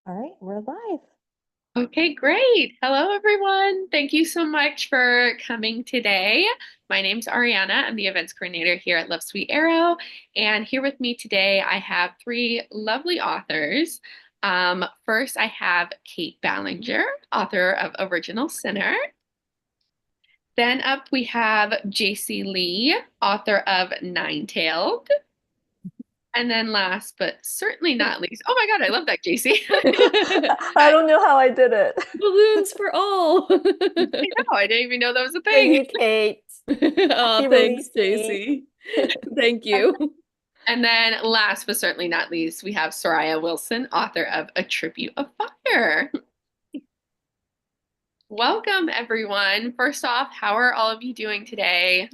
All right, we're live. Okay, great. Hello, everyone. Thank you so much for coming today. My name's Ariana. I'm the events coordinator here at Love Sweet Arrow. And here with me today, I have three lovely authors. First, I have Kate Ballinger, author of Original Sinner. Then up, we have JC Lee, author of Nine Tailed. And then last, but certainly not least, oh my God, I love that, JC. I don't know how I did it. Balloons for all. I know, I didn't even know that was a Thank thing. you, Kate. Oh, Happy thanks, release date. Stacy. Thank you. And then last but certainly not least, we have Soraya Wilson, author of A Tribute of Fire. Welcome, everyone. First off, how are all of you doing today?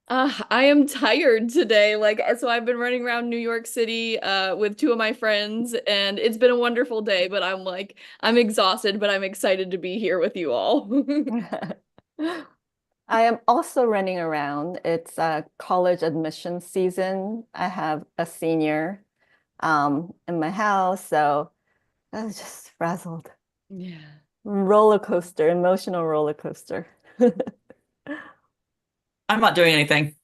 I am tired today. So I've been running around New York City with two of my friends, and it's been a wonderful day, but I'm exhausted, but I'm excited to be here with you all. I am also running around. It's college admission season. I have a senior in my house, so I was just frazzled. Yeah. Roller coaster, emotional roller coaster. I'm not doing anything.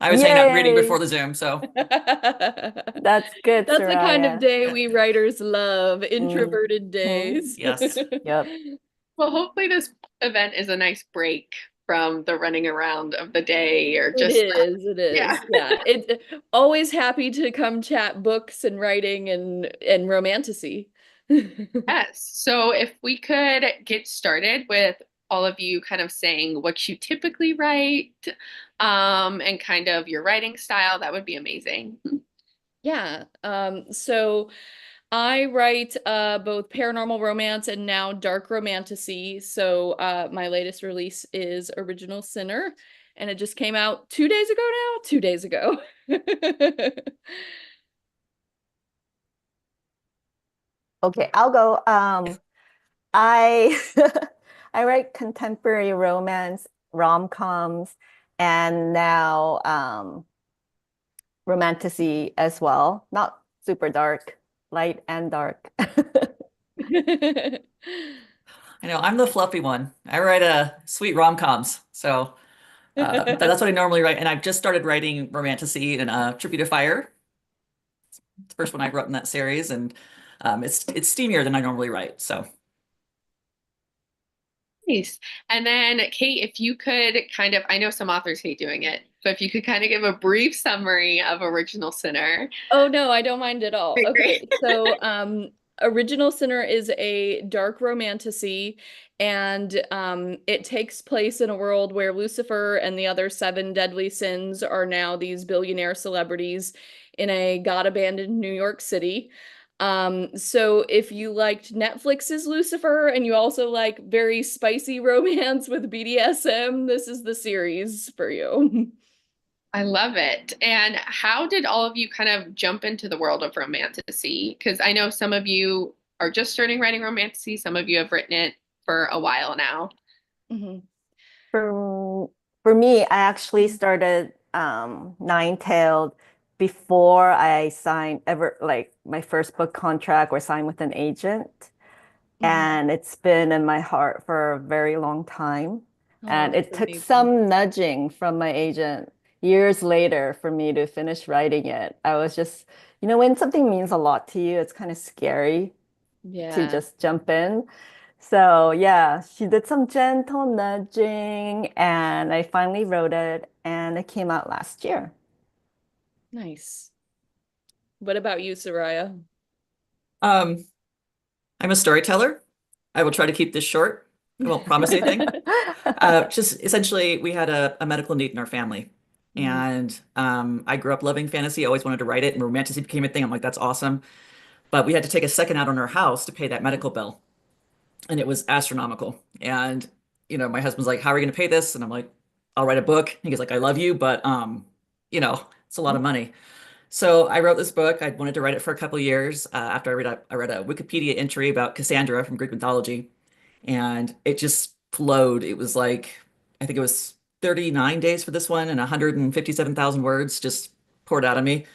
I was hanging out reading before Yay! the Zoom, so That's good, That's the kind of Soraya. day we writers love, Mhm. introverted days. yes. Yep. Well, hopefully, this event is a nice break from the running around of the day or It just, is, it yeah. is. Yeah. It always happy to come chat books and writing and romantasy. Yes. So, if we could get started with all of you kind of saying what you typically write, and kind of your writing style, that would be amazing. Yeah. So I write both paranormal romance and now dark romantasy. So my latest release is Original Sinner, and it just came out 2 days ago now, 2 days ago. Okay, I'll go. I I write contemporary romance, rom-coms, and now romantasy as well. Not super dark, light and dark. I know I'm the fluffy one. I write sweet rom-coms, so that's what I normally write. And I've just started writing Romantasy and Tribute to Fire. It's the first one I wrote in that series, and it's steamier than I normally write. So Nice. And then, Kate, if you could kind of, I know some authors hate doing it, but if you could kind of give a brief summary of Original Sinner. Oh no, I don't mind at all. Great, great. Okay, so Original Sinner is a dark romantasy, and it takes place in a world where Lucifer and the other seven deadly sins are now these billionaire celebrities in a god-abandoned New York City. So if you liked Netflix's Lucifer and you also like very spicy romance with BDSM, this is the series for you. I love it. And how did all of you kind of jump into the world of romantasy? Because I know some of you are just starting writing romantasy, some of you have written it for a while now. Mhm. For for me, I actually started Nine-Tailed before I signed ever like my first book contract or signed with an agent. Mhm. And it's been in my heart for a very long time. Oh, And that's it took amazing. some nudging from my agent years later for me to finish writing it. I was just, when something means a lot to you, it's kind of scary to Yeah, just jump in. So yeah, she did some gentle nudging and I finally wrote it and it came out last year. nice. What about you, Soraya? um, I'm a storyteller. I will try to keep this short. I won't promise anything. Just essentially, we had a medical need in our family. Mhm. And I grew up loving fantasy, always wanted to write it, and romantasy became a thing. I'm like, that's awesome. But we had to take a second out on our house to pay that medical bill, and it was astronomical. And my husband's like, "How are we going to pay this?" And I'm like, "I'll write a book." He goes like, "I love you, but it's a lot of money." So I wrote this book. I wanted to write it for a couple of years. After I read a Wikipedia entry about Cassandra from Greek mythology, and it just flowed. It was like, I think it was 39 days for this one, and 157,000 words just poured out of me.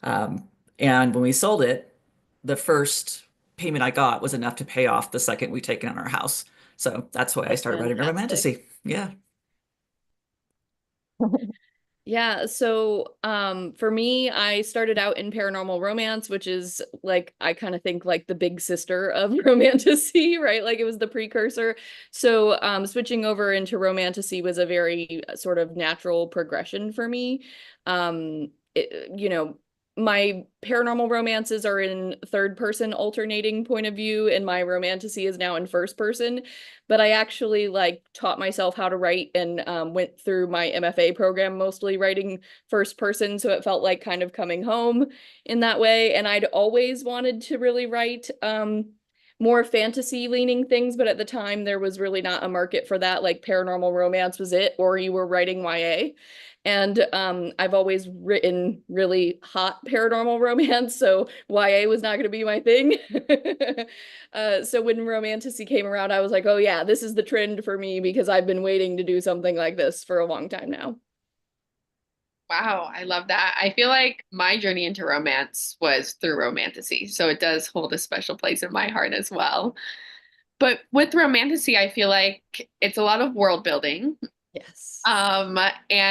Um, and when we sold it, the first payment I got was enough to pay off the second we taken on our house. So that's why I That's started writing a fantastic. romantasy. Yeah. Yeah, so for me, I started out in paranormal romance, which is like I kind of think like the big sister of romantasy, right? Like it was the precursor. So switching over into romantasy was a very sort of natural progression for me. You know, my paranormal romances are in third person alternating point of view, and my romantasy is now in first person. But I actually like taught myself how to write and went through my MFA program mostly writing first person, so it felt like kind of coming home in that way. And I'd always wanted to really write more fantasy leaning things, but at the time there was really not a market for that. Like paranormal romance was it, or you were writing YA. And I've always written really hot paranormal romance, so YA was not going to be my thing. So when Romantasy came around, I was like, oh yeah, this is the trend for me because I've been waiting to do something like this for a long time now. Wow, I love that. I feel like my journey into romance was through romantasy, so it does hold a special place in my heart as well. But with romantasy, I feel like it's a lot of world building. Yes. And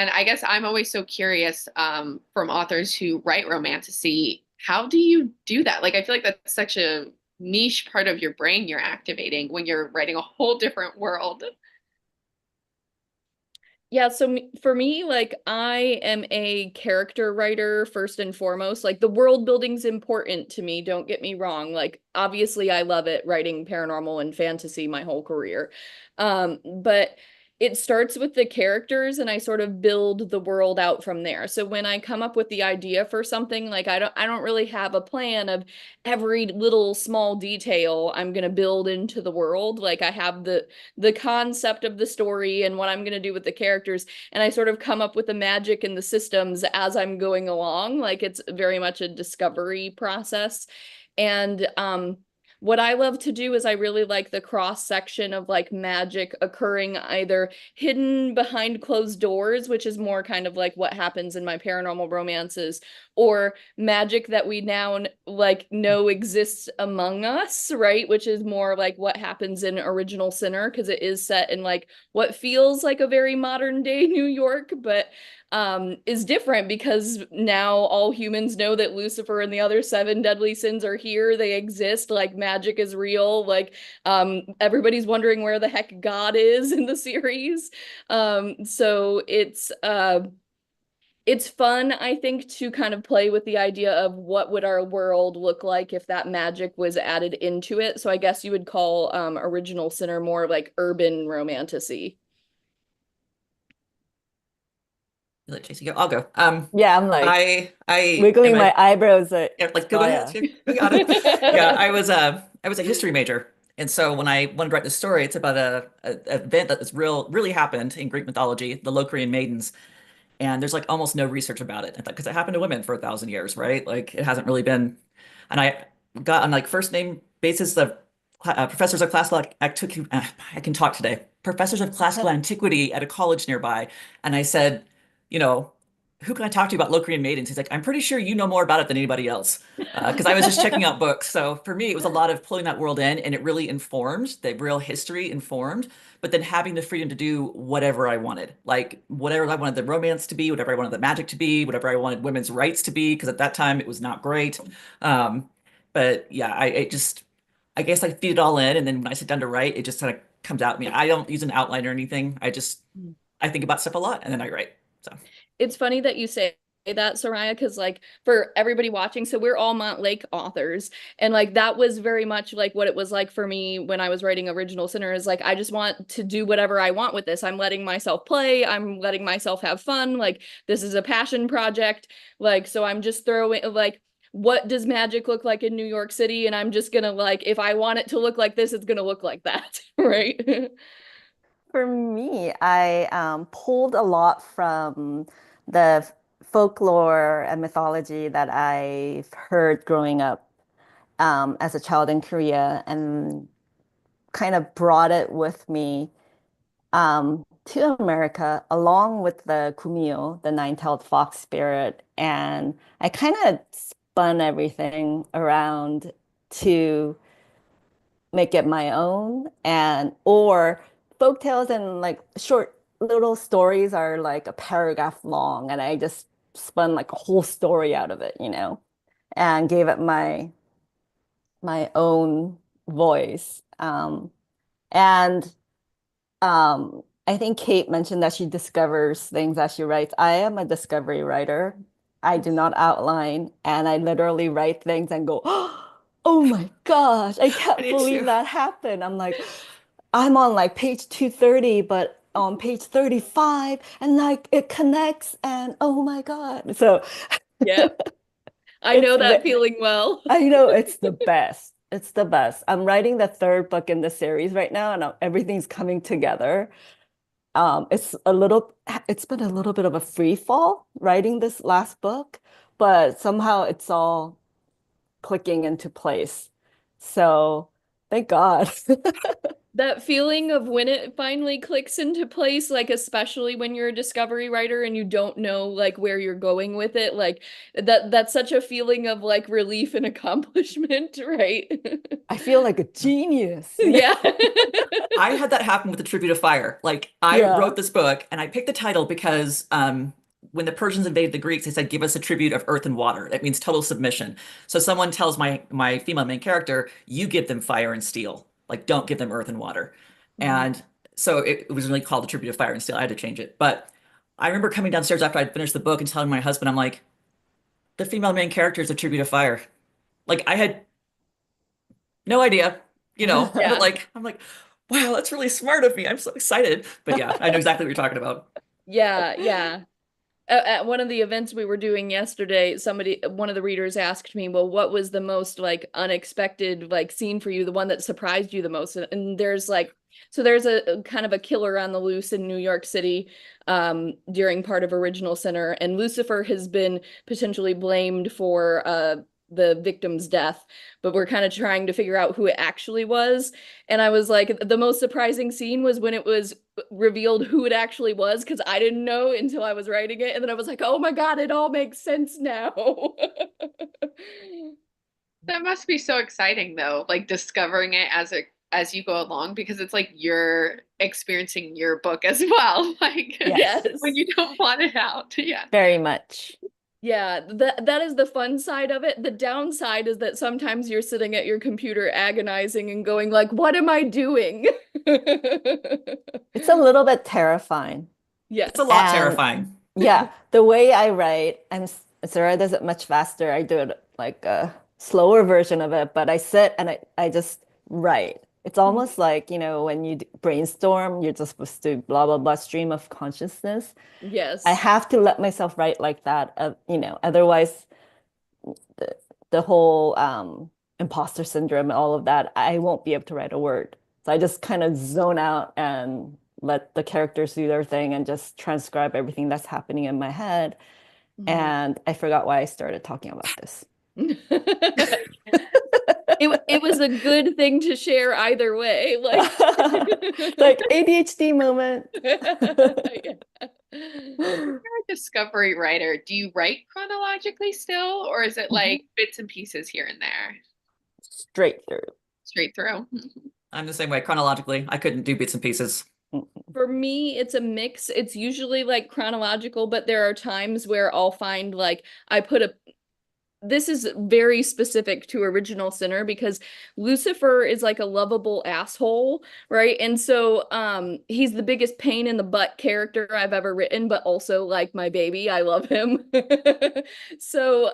I guess I'm always so curious, from authors who write romantasy, how do you do that? Like, I feel like that's such a niche part of your brain you're activating when you're writing a whole different world. Yeah, so for me, like I am a character writer first and foremost. Like the world building's important to me, don't get me wrong. Like obviously I love it writing paranormal and fantasy my whole career. But it starts with the characters and I sort of build the world out from there. So when I come up with the idea for something, like I don't really have a plan of every little small detail I'm going to build into the world. Like I have the concept of the story and what I'm going to do with the characters. And I sort of come up with the magic and the systems as I'm going along. Like it's very much a discovery process. And what I love to do is I really like the cross section of like magic occurring either hidden behind closed doors, which is more kind of like what happens in my paranormal romances, or magic that we now like know exists among us, right? Which is more like what happens in Original Sinner because it is set in like what feels like a very modern day New York, but is different because now all humans know that Lucifer and the other seven deadly sins are here. They exist. Like magic is real. Like everybody's wondering where the heck God is in the series. So it's fun, I think, to kind of play with the idea of what would our world look like if that magic was added into it. So I guess you would call Original Sinner more like urban romantasy. Let JC go. I'll go. Yeah, I'm like I am wiggling my a eyebrows at yeah, like go ahead. Raya. You got it. Yeah, I was a history major. And so when I wanted to write the story, it's about a event that is really happened in Greek mythology, the Locrian Maidens. And there's like almost no research about it because it happened to women for 1,000 years, right? Like it hasn't really been. And I got on like first name basis of professors of classical antiquity. I can talk today. Professors of classical antiquity at a college nearby, and I said, you know, who can I talk to about Locrian maidens? He's like, I'm pretty sure you know more about it than anybody else, because I was just checking out books. So for me, it was a lot of pulling that world in, and it really informed the real history informed but then having the freedom to do whatever I wanted. Like whatever I wanted the romance to be, whatever I wanted the magic to be, whatever I wanted women's rights to be, because at that time it was not great. Um, but yeah, I guess I feed it all in, and then when I sit down to write, it just kind of comes out. I mean, I don't use an outline or anything. I think about stuff a lot, and then I write. So It's funny that you say that, Soraya, because like for everybody watching, so we're all Montlake authors, and like that was very much like what it was like for me when I was writing Original Sinner. Is like I just want to do whatever I want with this. I'm letting myself play. I'm letting myself have fun. Like this is a passion project. Like so, I'm just throwing like. What does magic look like in New York City? And I'm just gonna like, if I want it to look like this, it's gonna look like that, right? For me, I pulled a lot from the folklore and mythology that I've heard growing up as a child in Korea and kind of brought it with me to America along with the Kumio, the nine-tailed fox spirit. And I kind of spun everything around to make it my own, and or folktales and like short little stories are like a paragraph long, and I just spun like a whole story out of it, and gave it my own voice. And I think Kate mentioned that she discovers things as she writes. I am a discovery writer. I do not outline, and I literally write things and go, oh my gosh, I I can't do believe too. that happened. I'm like, I'm on like page 230, but on page 35, and like it connects, and oh my God. So Yep. I it's know that the, feeling well. I know it's the best. It's the best. I'm writing the third book in the series right now, and everything's coming together. It's a little, it's been a little bit of a free fall writing this last book, but somehow it's all clicking into place. So thank God. That feeling of when it finally clicks into place, like especially when you're a discovery writer and you don't know like where you're going with it, like that's such a feeling of like relief and accomplishment, right? I feel like a genius, Yeah. I had that happen with the Tribute of Fire. Like I Yeah. wrote this book and I picked the title because when the Persians invaded the Greeks, they said, "Give us a tribute of earth and water." That means total submission. So someone tells my female main character, "You give them fire and steel. Like don't give them earth and water." Mhm. And so it was really called the Tribute of Fire and Steel. I had to change it. But I remember coming downstairs after I'd finished the book and telling my husband, I'm like, the female main character is a tribute of fire. Like I had no idea, but Yeah. like I'm like, wow, that's really smart of me. I'm so excited. But yeah, I know exactly what you're talking about. Yeah, yeah. At one of the events we were doing yesterday, one of the readers asked me, well, what was the most like unexpected like scene for you, the one that surprised you the most? And there's a kind of a killer on the loose in New York City during part of Original Sinner, and Lucifer has been potentially blamed for the victim's death, but we're kind of trying to figure out who it actually was. And I was like, the most surprising scene was when it was revealed who it actually was, because I didn't know until I was writing it. And then I was like, oh my God, it all makes sense now. That must be so exciting though, like discovering it as you go along because it's like you're experiencing your book as well. Like Yes, when Yes. you don't want it out. Yeah. very much. Yeah, that is the fun side of it. The downside is that sometimes you're sitting at your computer agonizing and going like, what am I doing? It's a little bit terrifying. It's a Yes. lot And terrifying. yeah, the way I write, Sarah does it much faster. I do it like a slower version of it, but I sit and I just write. It's almost like, when you brainstorm, you're just supposed to blah, blah, blah, stream of consciousness. I Yes. have to let myself write like that, otherwise the, the whole imposter syndrome and all of that, I won't be able to write a word. So I just kind of zone out and let the characters do their thing and just transcribe everything that's happening in my head. Mhm. And I forgot why I started talking about this. It was a good thing to share either way. Like Like ADHD moment. You're a discovery writer. Do you write chronologically still, or is it Mhm. like bits and pieces here and there, Straight through. straight through? I'm the same way chronologically. I couldn't do bits and pieces. Mm. For me, it's a mix. It's usually like chronological, but there are times where I'll find like I put a this is very specific to Original Sinner because Lucifer is like a lovable asshole, right? And so he's the biggest pain in the butt character I've ever written, but also like my baby. I love him. So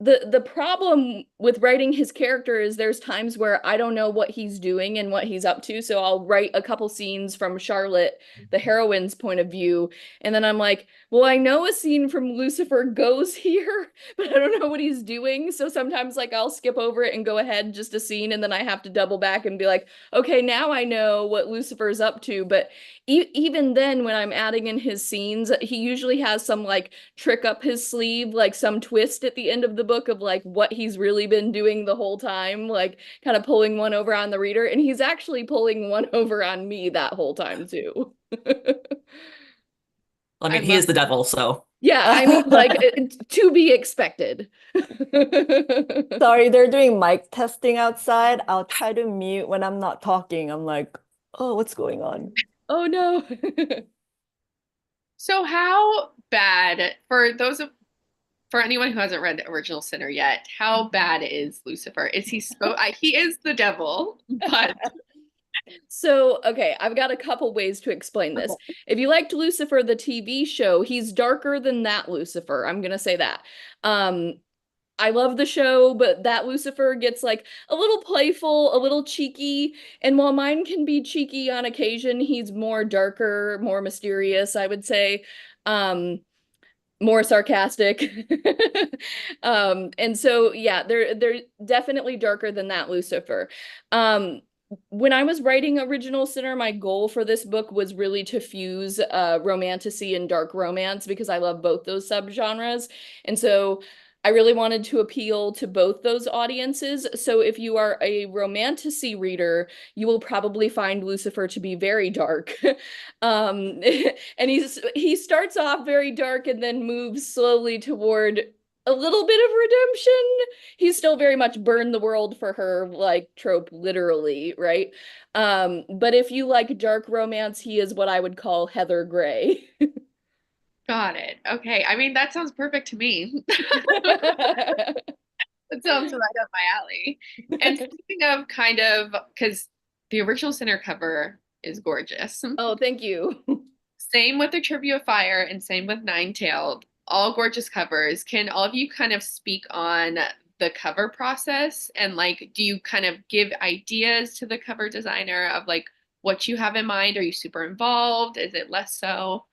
the problem with writing his character is there's times where I don't know what he's doing and what he's up to. So I'll write a couple scenes from Charlotte, the heroine's point of view, and then I'm like, well, I know a scene from Lucifer goes here, but I don't know what he's doing. So sometimes like I'll skip over it and go ahead just a scene, and then I have to double back and be like, okay, now I know what Lucifer's up to. But even then, when I'm adding in his scenes, he usually has some like trick up his sleeve, like some twist at the end of the book of like what he's really been doing the whole time, like kind of pulling one over on the reader. And he's actually pulling one over on me that whole time too. I I mean, he love is the devil, so Yeah, I mean, like, to be expected. Sorry, they're doing mic testing outside. I'll try to mute when I'm not talking. I'm like, oh, what's going on? Oh no. So how bad for anyone who hasn't read Original Sinner yet, how bad is Lucifer? Is he is the devil, but So, okay, I've got a couple ways to explain this. Okay. If you liked Lucifer, the TV show, he's darker than that Lucifer. I'm gonna say that. Um, I love the show, but that Lucifer gets like a little playful, a little cheeky. And while mine can be cheeky on occasion, he's more darker, more mysterious, I would say. More sarcastic. And so yeah, they're definitely darker than that Lucifer. Um, when I was writing Original Sinner, my goal for this book was really to fuse romantasy and dark romance because I love both those subgenres. And so I really wanted to appeal to both those audiences. So if you are a romantasy reader, you will probably find Lucifer to be very dark. um, and he starts off very dark and then moves slowly toward a little bit of redemption. He's still very much burn the world for her like trope literally, right? But if you like dark romance, he is what I would call Heather Gray. got it. Okay. I mean, that sounds perfect to me. That sounds right up my alley. And speaking of kind of, because the Original Sinner cover is gorgeous. Oh, thank you. Same with the Tribute of Fire and same with Nine-Tailed. All gorgeous covers. Can all of you kind of speak on the cover process and like, do you kind of give ideas to the cover designer of like what you have in mind? Are you super involved? Is it less so?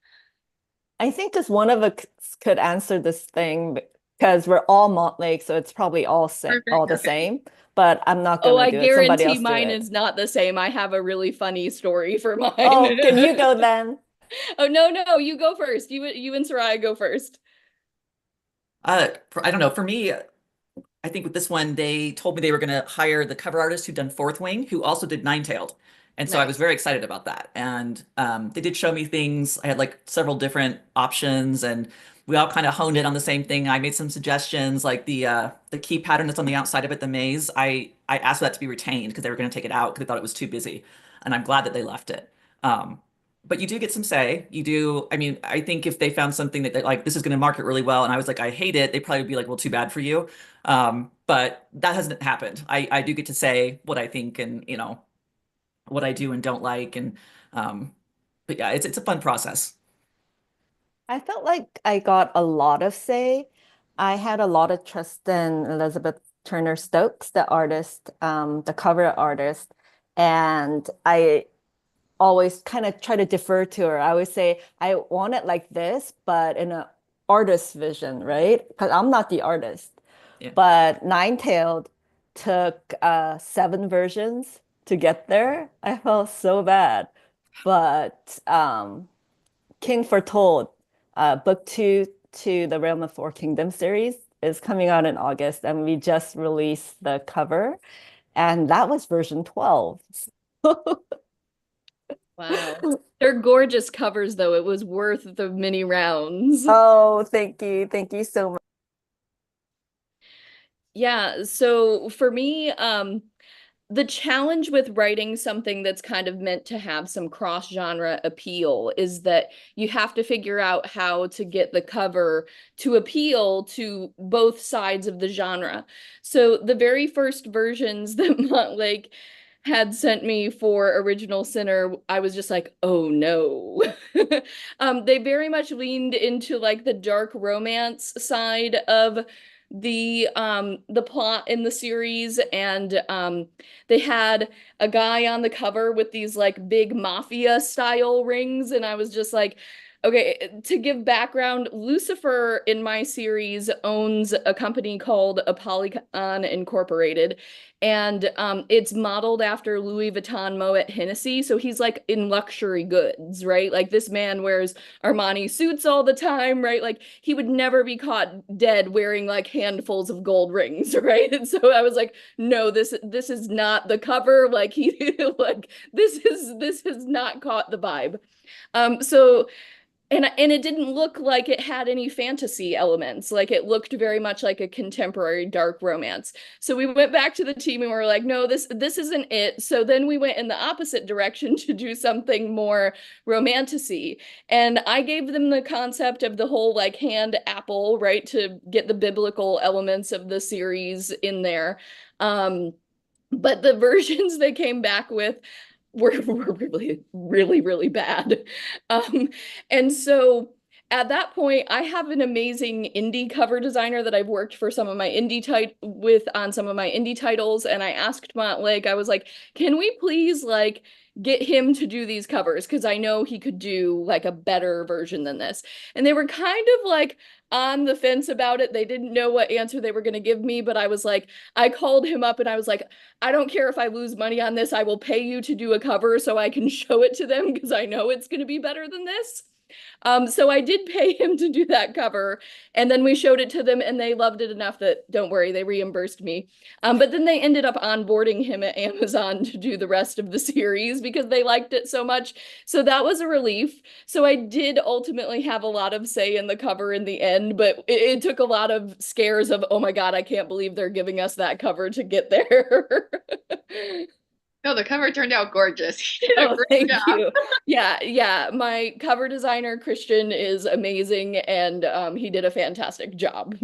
I think just one of us could answer this thing because we're all Montlake, so it's probably Perfect. all the Okay. same. But I'm not Oh, gonna I do it. Somebody guarantee else do mine it. is not the same. I have a really funny story for mine. Oh, can you go then? Oh, no, you go first. You and Soraya go first. I don't know. For me, I think with this one, they told me they were going to hire the cover artist who done Fourth Wing, who also did Nine-Tailed. And so I was Nice. very excited about that. And they did show me things. I had like several different options, and we all kind of honed in on the same thing. I made some suggestions, like the key pattern that's on the outside of it, the maze. I asked for that to be retained because they were going to take it out because they thought it was too busy, and I'm glad that they left it. Um, but you do get some say. You do. I mean, I think if they found something that they like, this is going to market really well, and I was like, I hate it, they'd probably be like, well, too bad for you. But that hasn't happened. I do get to say what I think and, what I do and don't like. And but yeah, it's a fun process. I felt like I got a lot of say. I had a lot of trust in Elizabeth Turner Stokes, the artist, the cover artist, and I always kind of try to defer to her. I always say, I want it like this, but in an artist's vision, right? Because I'm not the artist. Yeah. But Nine-Tailed took 7 versions to get there. I felt so bad. But King Foretold, book 2 to the Realm of Four Kingdoms series is coming out in August, and we just released the cover, and that was version 12. Wow. They're gorgeous covers, though. It was worth the many rounds. Oh, thank you. Thank you so much. Yeah, so for me, the challenge with writing something that's kind of meant to have some cross-genre appeal is that you have to figure out how to get the cover to appeal to both sides of the genre. So the very first versions that Montlake had sent me for Original Sinner, I was just like, oh no. They very much leaned into like the dark romance side of the plot in the series, and they had a guy on the cover with these like big mafia style rings, and I was just like, okay, to give background, Lucifer in my series owns a company called Apollyon Incorporated, and it's modeled after Louis Vuitton Moet Hennessy, so he's like in luxury goods, right? Like this man wears Armani suits all the time, right? Like he would never be caught dead wearing like handfuls of gold rings, right? And so I was like, no, this is not the cover. Like he like this has not caught the vibe. So And it didn't look like it had any fantasy elements. Like it looked very much like a contemporary dark romance. So we went back to the team and we were like, no, this isn't it. So then we went in the opposite direction to do something more romanticy. And I gave them the concept of the whole like hand apple, right, to get the biblical elements of the series in there. But the versions they came back with were really, really, really bad. Um, and so at that point, I have an amazing indie cover designer that I've worked for some of my with on some of my indie titles. And I asked Montlake, I was like, can we please like get him to do these covers? Because I know he could do like a better version than this. And they were kind of like on the fence about it. They didn't know what answer they were going to give me, but I was like, I called him up and I was like, I don't care if I lose money on this. I will pay you to do a cover so I can show it to them because I know it's going to be better than this. So I did pay him to do that cover, and then we showed it to them, and they loved it enough that don't worry, they reimbursed me. But then they ended up onboarding him at Amazon to do the rest of the series because they liked it so much. So that was a relief. So I did ultimately have a lot of say in the cover in the end, but it took a lot of scares of, oh my God, I can't believe they're giving us that cover to get there. No, the cover turned out gorgeous. He did a Oh, great thank job. you. Yeah. My cover designer, Christian, is amazing, and he did a fantastic job.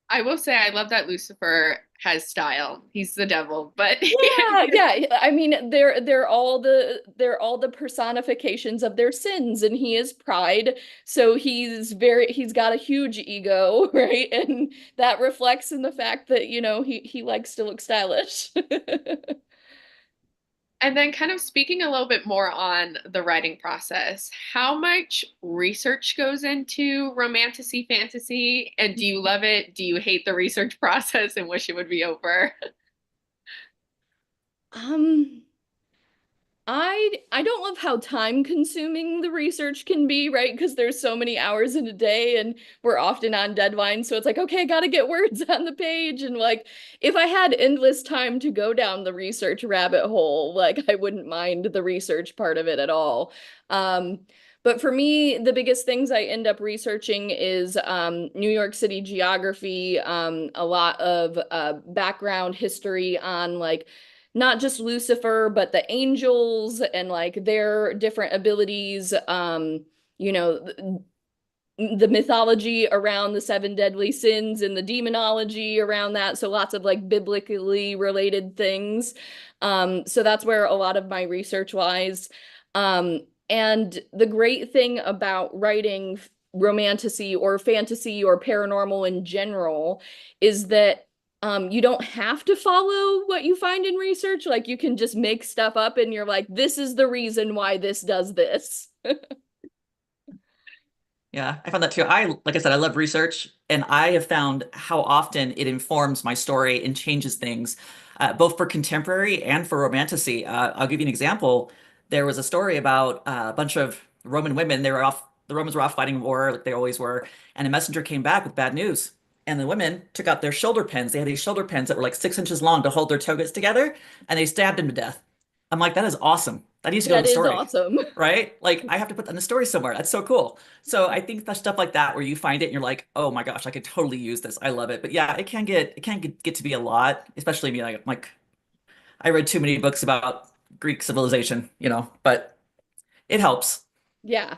I will say I love that Lucifer has style. He's the devil, but Yeah. I mean, they're all the personifications of their sins, and he is pride. So he's got a huge ego, right? And that reflects in the fact that, he likes to look stylish. And then kind of speaking a little bit more on the writing process, how much research goes into romantasy fantasy? And do you love it? Do you hate the research process and wish it would be over? Um, I don't love how time consuming the research can be, right? Because there's so many hours in a day and we're often on deadline. So it's like, okay, I gotta get words on the page. And like, if I had endless time to go down the research rabbit hole, like I wouldn't mind the research part of it at all. Um, but for me, the biggest things I end up researching is New York City geography, a lot of background history on like not just Lucifer, but the angels and like their different abilities, you know, the mythology around the seven deadly sins and the demonology around that. So lots of like biblically related things. So that's where a lot of my research lies. And the great thing about writing romantasy or fantasy or paranormal in general is that you don't have to follow what you find in research. Like you can just make stuff up and you're like, this is the reason why this does this. Yeah, I found that too. Like I said, I love research, and I have found how often it informs my story and changes things, both for contemporary and for romantasy. I'll give you an example. There was a story about a bunch of Roman women. The Romans were off fighting war, like they always were, and a messenger came back with bad news. And the women took out their shoulder pins. They had these shoulder pins that were like 6 inches long to hold their togas together, and they stabbed him to death. I'm like, that is awesome. That needs to go in That the is story, awesome. right? Like, I have to put that in the story somewhere. That's so cool. So I think that stuff like that, where you find it and you're like, oh my gosh, I could totally use this. I love it. But yeah, it can get to be a lot, especially me. Like I read too many books about Greek civilization, but it helps. Yeah.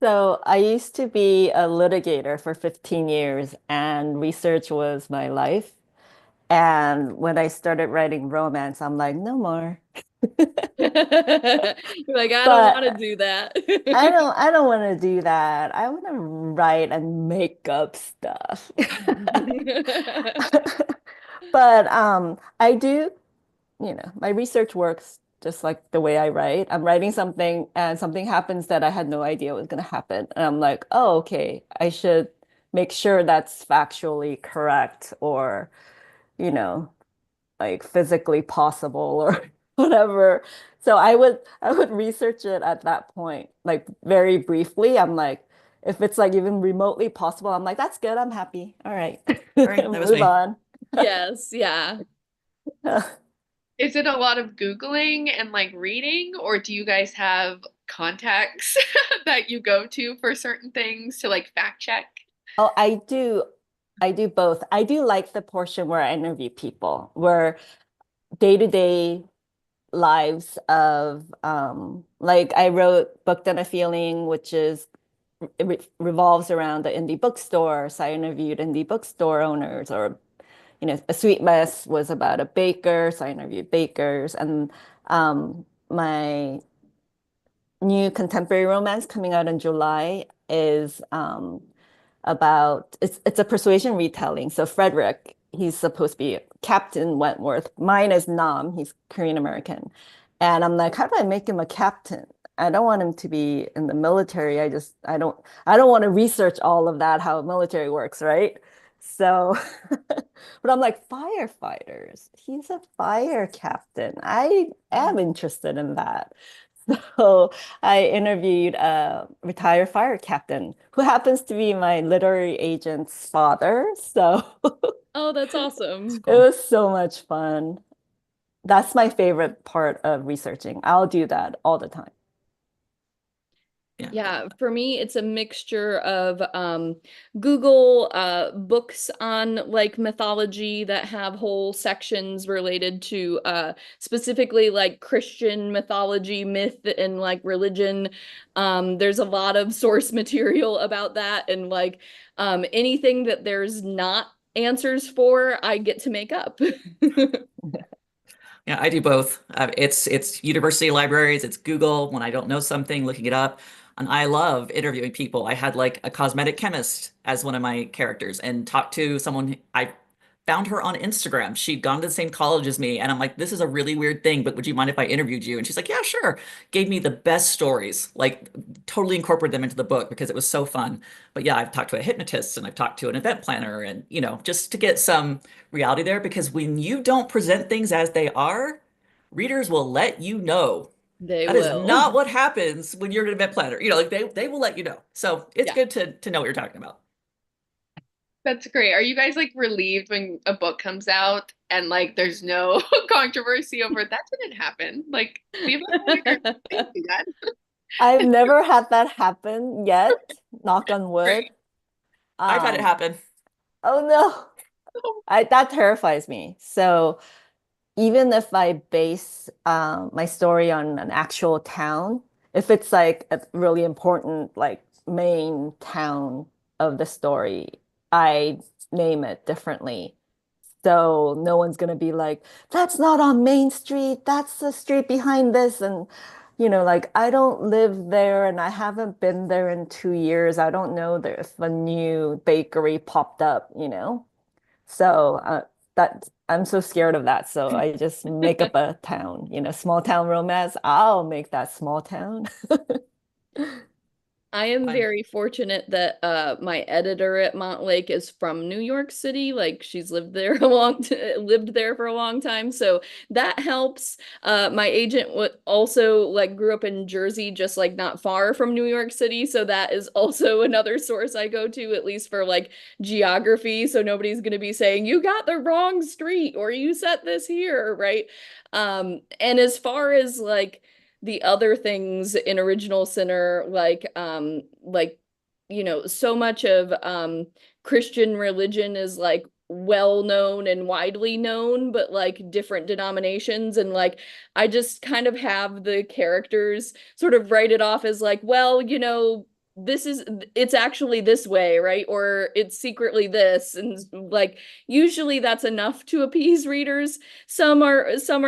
So I used to be a litigator for 15 years, and research was my life. And when I started writing romance, I'm like, no more. You're like, I don't want to But do that. I don't want to do that. I want to write and make up stuff. But I do, my research works just like the way I write. I'm writing something and something happens that I had no idea was going to happen. And I'm like, oh, okay, I should make sure that's factually correct or, you know, like physically possible or whatever. So I would research it at that point, like very briefly. I'm like, if it's like even remotely possible, I'm like, that's good. I'm happy. All right. All right, that was Move me. on. Yes, yeah. Is it a lot of Googling and like reading, or do you guys have contacts that you go to for certain things to like fact check? Oh, I do. I do both. I do like the portion where I interview people, where day-to-day lives of like I wrote Booked on a Feeling, which is it revolves around the indie bookstore. So I interviewed indie bookstore owners, or A Sweet Mess was about a baker, so I interviewed bakers. And my new contemporary romance coming out in July is about it's a persuasion retelling. So Frederick, he's supposed to be Captain Wentworth. Mine is Nam, he's Korean American. And I'm like, how do I make him a captain? I don't want him to be in the military. I don't want to research all of that, how military works, right? So, but I'm like, firefighters. He's a fire captain. I am interested in that. So I interviewed a retired fire captain who happens to be my literary agent's father. So Oh, that's awesome. it was so much fun. That's my favorite part of researching. I'll do that all the time. Yeah, for me, it's a mixture of Google books on like mythology that have whole sections related to specifically like Christian mythology, myth, and like religion. There's a lot of source material about that, and like anything that there's not answers for, I get to make up. Yeah, I do both. It's university libraries, it's Google when I don't know something, looking it up. And I love interviewing people. I had like a cosmetic chemist as one of my characters and talked to someone. I found her on Instagram. She'd gone to the same college as me. And I'm like, this is a really weird thing, but would you mind if I interviewed you? And she's like, yeah, sure. Gave me the best stories, like totally incorporated them into the book because it was so fun. But yeah, I've talked to a hypnotist and I've talked to an event planner and, just to get some reality there because when you don't present things as they are, readers will let you know. They That is will. not what happens when you're an event planner. Like they will let you know. So it's Yeah. good to know what you're talking about. That's great. Are you guys like relieved when a book comes out and like there's no controversy over that didn't happen? Like the event planner didn't do that. I've never had that happen yet, knock on wood. Great. I've had it happen. Oh no, that terrifies me. So even if I base my story on an actual town, if it's like a really important, like main town of the story, I name it differently. So no one's gonna be like, that's not on Main Street, that's the street behind this. And like I don't live there and I haven't been there in 2 years. I don't know if a new bakery popped up. So that I'm so scared of that. So I just make up a town, small town romance. I'll make that small town. I am I- very fortunate that my editor at Montlake is from New York City. Like she's lived there lived there for a long time, so that helps. My agent also like grew up in Jersey, just like not far from New York City, so that is also another source I go to, at least for like geography. So nobody's gonna be saying you got the wrong street or you set this here, right? And as far as like the other things in Original Sinner, like so much of Christian religion is like well known and widely known, but like different denominations. And like I just kind of have the characters sort of write it off as like, well, it's actually this way, right? Or it's secretly this. And like usually that's enough to appease readers. Some are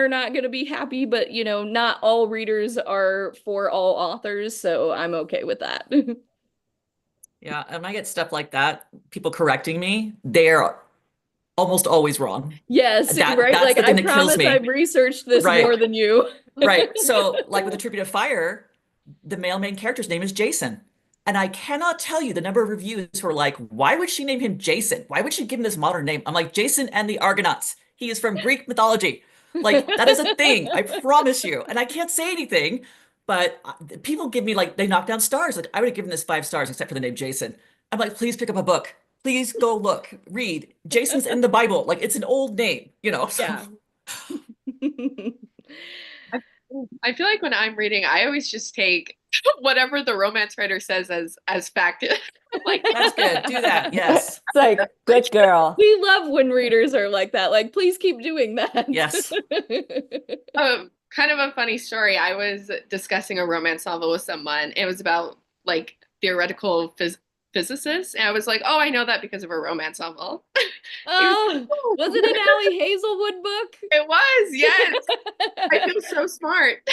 not going to be happy, but not all readers are for all authors, so I'm okay with that. Yeah, and when I get stuff like that, people correcting me, they're almost always wrong. Yes, That right? that's Like the thing I that kills promise me. I've researched this Right. more than you. Right. So, like with the Tribute of Fire, the male main character's name is Jason. And I cannot tell you the number of reviews who are like, why would she name him Jason? Why would she give him this modern name? I'm like, Jason and the Argonauts. He is from Greek mythology. Like, that is a thing. I promise you. And I can't say anything, but people give me like, they knock down stars. Like, I would have given this 5 stars except for the name Jason. I'm like, please pick up a book. Please go look, read. Jason's in the Bible. Like, it's an old name. So. Yeah. I feel like when I'm reading, I always just take whatever the romance writer says as fact. Like That's good. Do that. Yes. It's like, good girl. We love when readers are like that. Like, please keep doing that. Yes. Kind of a funny story. I was discussing a romance novel with someone. It was about like theoretical physicists, and I was like, "Oh, I know that because of a romance novel." Oh, was it an Allie Hazelwood book? It was, yes. I feel so smart.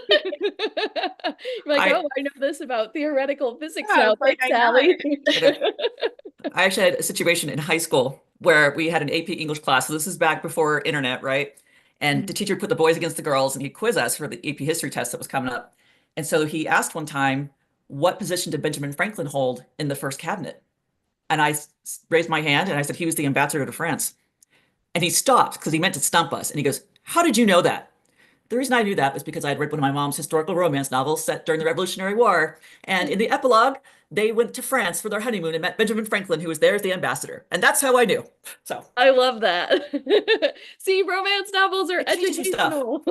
You're like, I oh, I know this about theoretical physics Yeah, now. it's like, Thanks, I know Allie. I actually had a situation in high school where we had an AP English class. So this is back before internet, right? And the teacher put the boys against the girls and he'd quiz us for the AP history test that was coming up. And so he asked one time, what position did Benjamin Franklin hold in the first cabinet? And I raised my hand and I said, he was the ambassador to France. And he stopped because he meant to stump us. And he goes, how did you know that? The reason I knew that was because I had read one of my mom's historical romance novels set during the Revolutionary War. And in the epilogue, they went to France for their honeymoon and met Benjamin Franklin, who was there as the ambassador. And that's how I knew. So I love that. See, romance novels are It teaches you stuff. educational.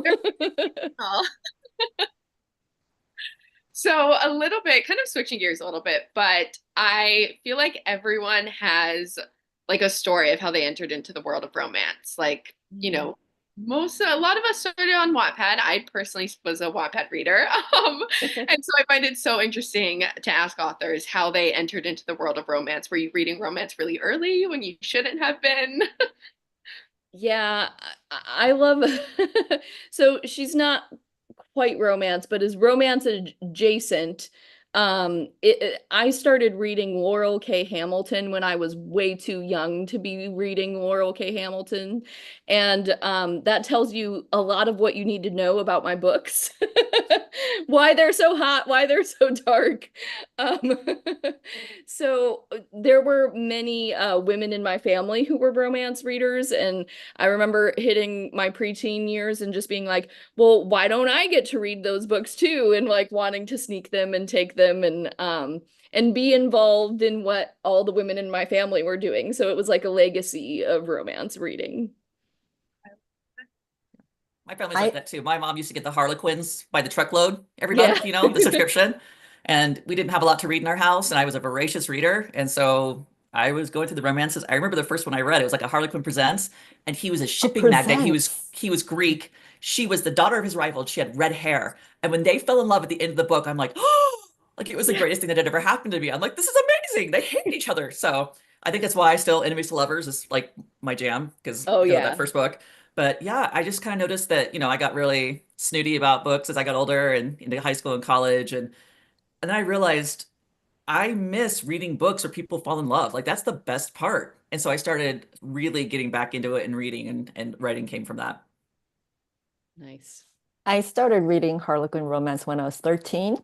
Oh. So a little bit, kind of switching gears a little bit, but I feel like everyone has like a story of how they entered into the world of romance. Like, you know, a lot of us started on Wattpad. I personally was a Wattpad reader. And so I find it so interesting to ask authors how they entered into the world of romance. Were you reading romance really early when you shouldn't have been? Yeah, I love so she's not quite romance, but is romance adjacent. I started reading Laurel K. Hamilton when I was way too young to be reading Laurel K. Hamilton, and that tells you a lot of what you need to know about my books, why they're so hot, why they're so dark. Um, so there were many women in my family who were romance readers, and I remember hitting my preteen years and just being like, well, why don't I get to read those books too? And like wanting to sneak them and take them and be involved in what all the women in my family were doing. So it was like a legacy of romance reading. My family's like that too. My mom used to get the Harlequins by the truckload every month, Yeah. you know, the subscription. And we didn't have a lot to read in our house, and I was a voracious reader. And so I was going through the romances. I remember the first one I read, it was like a Harlequin Presents, and he was a shipping magnate. Presents. He was Greek. She was the daughter of his rival, and she had red hair. And when they fell in love at the end of the book, I'm like, oh, like it was the greatest thing that had ever happened to me. I'm like, this is amazing. They hate each other. So I think that's why I still Enemies to Lovers is like my jam because Oh of yeah. that first book. But yeah, I just kind of noticed that, you know, I got really snooty about books as I got older and into high school and college. And then I realized I miss reading books where people fall in love. Like that's the best part. And so I started really getting back into it and reading and writing came from that. Nice. I started reading Harlequin romance when I was 13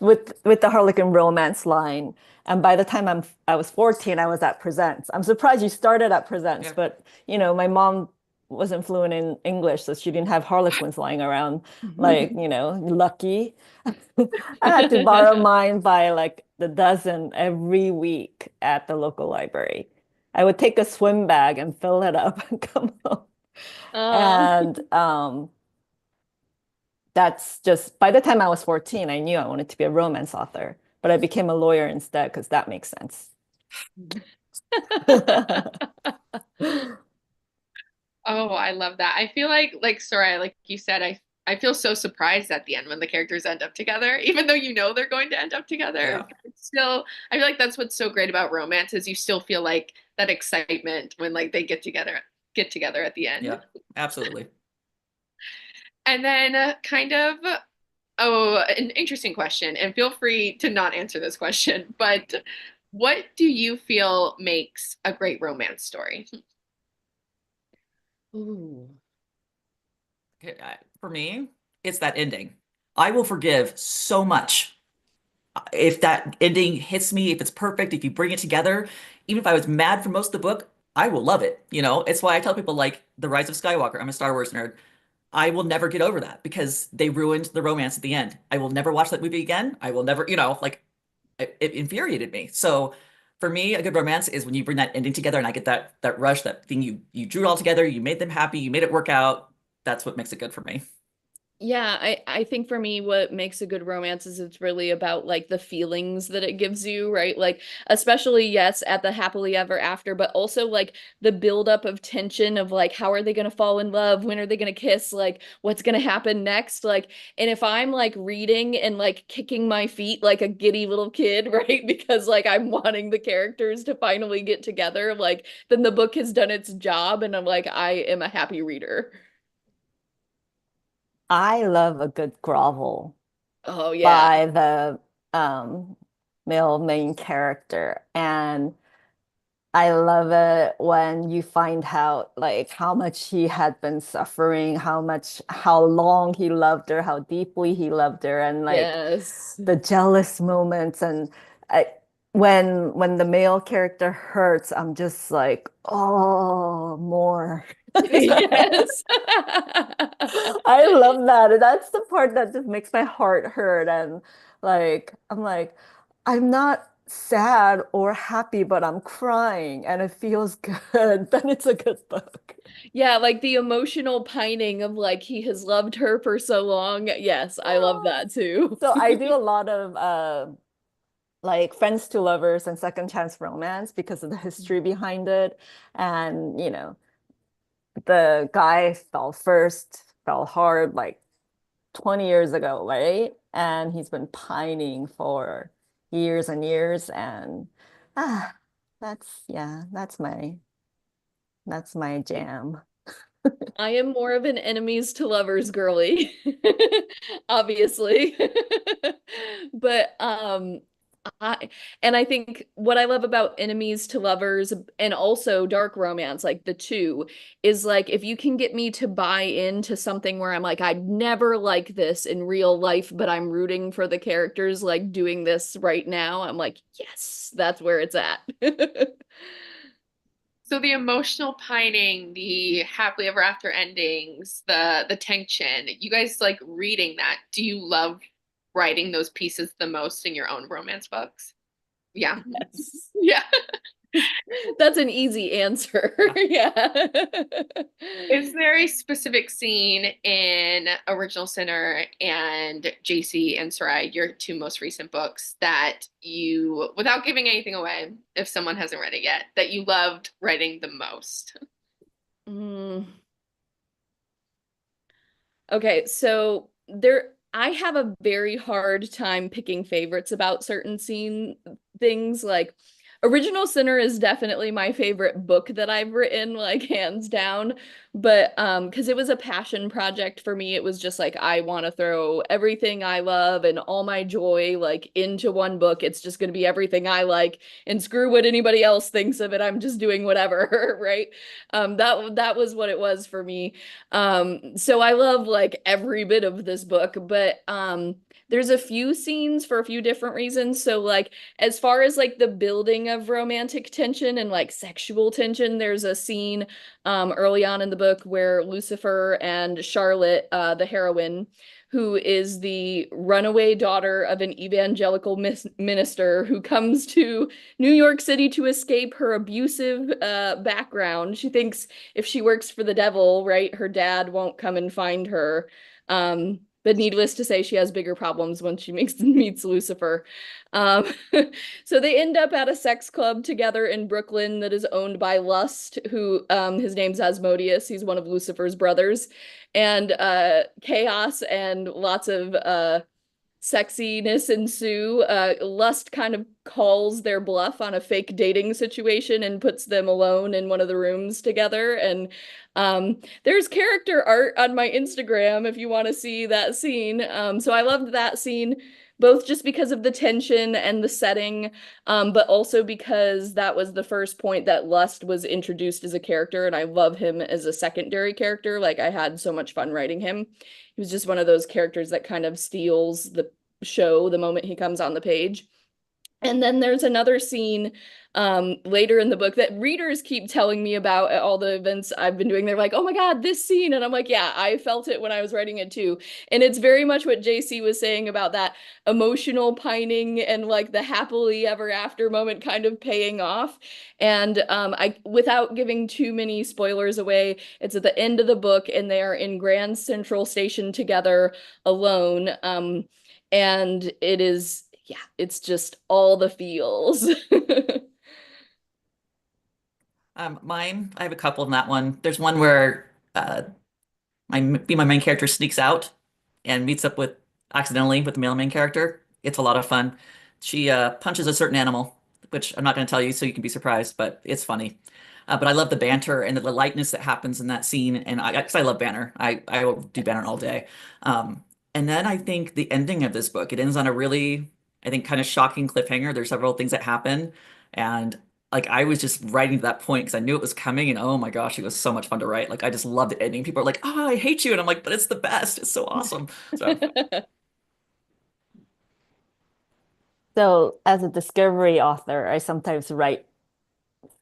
with the Harlequin romance line. And by the time I was 14, I was at Presents. I'm surprised you started at Presents, Yeah. but you know, my mom wasn't fluent in English, so she didn't have Harlequins lying around. Like, you know, lucky. I had to borrow mine by like the dozen every week at the local library. I would take a swim bag and fill it up and come home. And that's just by the time I was 14, I knew I wanted to be a romance author, but I became a lawyer instead because that makes sense. Oh, I love that. I feel like Soraya, like you said, I feel so surprised at the end when the characters end up together, even though you know they're going to end up together. Yeah. It's still, I feel like that's what's so great about romance is you still feel like that excitement when like they get together at the end. Yeah, absolutely. And then kind of, oh, an interesting question, and feel free to not answer this question, but what do you feel makes a great romance story? Ooh. For me, it's that ending. I will forgive so much if that ending hits me, if it's perfect, if you bring it together. Even if I was mad for most of the book, I will love it. You know, it's why I tell people like The Rise of Skywalker. I'm a Star Wars nerd. I will never get over that because they ruined the romance at the end. I will never watch that movie again. I will never, you know, like it infuriated me. So for me, a good romance is when you bring that ending together and I get that rush, that thing you drew it all together, you made them happy, you made it work out. That's what makes it good for me. Yeah, I think for me, what makes a good romance is it's really about like the feelings that it gives you, right? Like, especially, yes, at the happily ever after, but also like the buildup of tension of like, how are they going to fall in love? When are they going to kiss? Like, what's going to happen next? Like, and if I'm like reading and like kicking my feet like a giddy little kid, right? Because like I'm wanting the characters to finally get together, like, then the book has done its job and I'm like, I am a happy reader. I love a good grovel Oh, yeah. by the um, male main character. And I love it when you find out like how much he had been suffering, how long he loved her, how deeply he loved her, and like Yes. the jealous moments. And I, when the male character hurts, I'm just like, oh, more. Yes. I love that. That's the part that just makes my heart hurt. And like, I'm like, I'm not sad or happy, but I'm crying and it feels good. Then it's a good book. Yeah, like the emotional pining of like he has loved her for so long. Yes, I love that too. So I do a lot of like friends to lovers and second chance romance because of the history behind it. And the guy fell hard like 20 years ago, right? And he's been pining for years and years. And ah, yeah, that's my jam. I am more of an enemies to lovers girly, obviously. But I and I think what I love about enemies to lovers and also dark romance, like the two, is like if you can get me to buy into something where I'm like, I'd never like this in real life, but I'm rooting for the characters like doing this right now, I'm like, yes, that's where it's at. So the emotional pining, the happily ever after endings, the tension, you guys like reading that. Do you love writing those pieces the most in your own romance books? Yeah. Yes. Yeah. That's an easy answer. Yeah. Is there a specific scene in Original Sinner and JC and Sarai, your two most recent books, that you, without giving anything away, if someone hasn't read it yet, that you loved writing the most? Mm. Okay, so there I have a very hard time picking favorites about certain scene things. Like Original Sinner is definitely my favorite book that I've written, like hands down. But because it was a passion project for me, it was just like I want to throw everything I love and all my joy like into one book. It's just going to be everything I like and screw what anybody else thinks of it. I'm just doing whatever, right? That was what it was for me. So I love like every bit of this book, but there's a few scenes for a few different reasons. So like as far as like the building of romantic tension and like sexual tension, there's a scene early on in the book where Lucifer and Charlotte, the heroine, who is the runaway daughter of an evangelical minister who comes to New York City to escape her abusive background. She thinks if she works for the devil, right, her dad won't come and find her. But needless to say, she has bigger problems when she meets Lucifer. Um, so they end up at a sex club together in Brooklyn that is owned by Lust, who his name's Asmodeus. He's one of Lucifer's brothers. And chaos and lots of sexiness ensue. Lust kind of calls their bluff on a fake dating situation and puts them alone in one of the rooms together. And there's character art on my Instagram if you want to see that scene. So I loved that scene. Both just because of the tension and the setting, but also because that was the first point that Lust was introduced as a character, and I love him as a secondary character. Like I had so much fun writing him. He was just one of those characters that kind of steals the show the moment he comes on the page. And then there's another scene later in the book that readers keep telling me about at all the events I've been doing. They're like, oh my God, this scene. And I'm like, yeah, I felt it when I was writing it too. And it's very much what JC was saying about that emotional pining and like the happily ever after moment kind of paying off. And without giving too many spoilers away, it's at the end of the book and they are in Grand Central Station together alone. And it is, yeah, it's just all the feels. Mine, I have a couple in that one. There's one where my main character sneaks out and meets up with accidentally with the male main character. It's a lot of fun. She punches a certain animal, which I'm not going to tell you so you can be surprised, but it's funny. But I love the banter and the lightness that happens in that scene, and because I love banner, I will do banner all day. And then I think the ending of this book, it ends on a really, I think, kind of shocking cliffhanger. There's several things that happen, and like I was just writing to that point because I knew it was coming, and oh my gosh, it was so much fun to write. Like I just loved the ending. People are like, "Oh, I hate you," and I'm like, "But it's the best. It's so awesome." So So, as a discovery author, I sometimes write